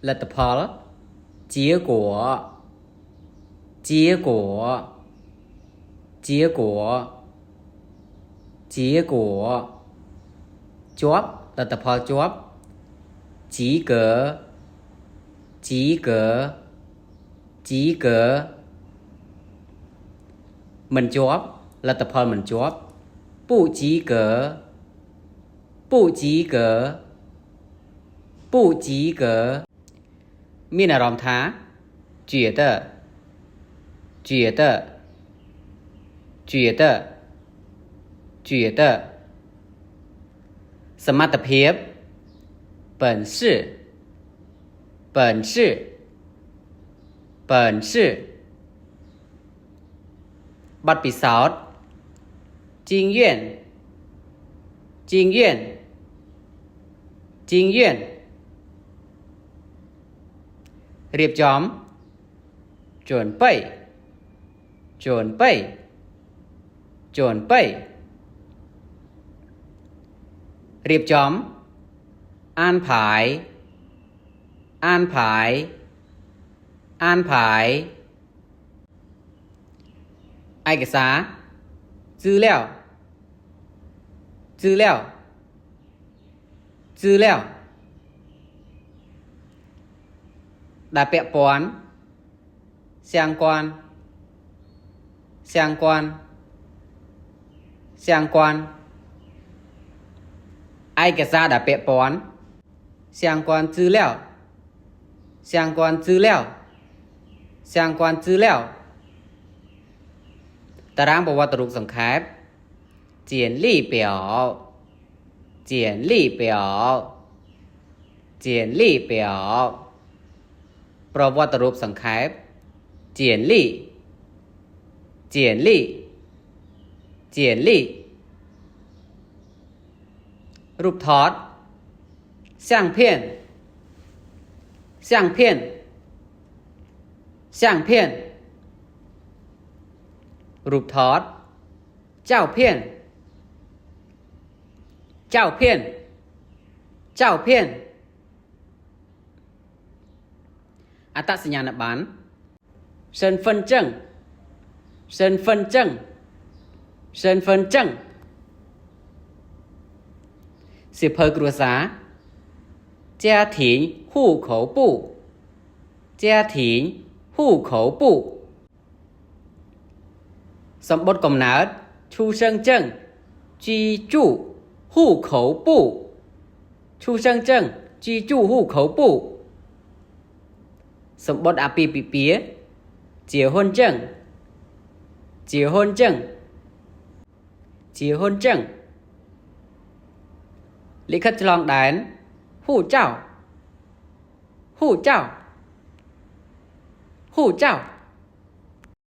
lật tậpផល结果结果结果结果ជាប់លទ្ធផលជាប់及格及格及格មិនជាប់លទ្ធផលមិនជាប់不及格不及格不及格មានអារម្មណ៍ថា觉得觉得觉得觉得សមត្ថភាព本事本事本事បទពិសោធន៍经验经验经验រៀបចំ準備準備準備រៀបចំ安排安排安排ឯកសារ資料資料資料ដែលពាក់ព័ន្ធ相关相关相关ឯកសារដែលពាក់ព័ន្ធ相关資料相关資料相关資料តារាងប្រវត្តិរូបសង្ខេប简历表简历表简历表ប្រវត្តិរូបសង្ខេប简历简历简历រូបថត相片相片相片រូបថត照片照片照片អត្តសញ្ញាណប័ណ្ណ身份证身份证身份证សៀវភៅគ្រួសារ家庭户口簿家庭户口簿សម្បត្តិកំណើត出生证居住户口簿出生证居住户口簿សម្បត្តិអាពាហ៍ពិពាហ៍结婚证结婚证结婚证លិខិតឆ្លងដែន护照护照护照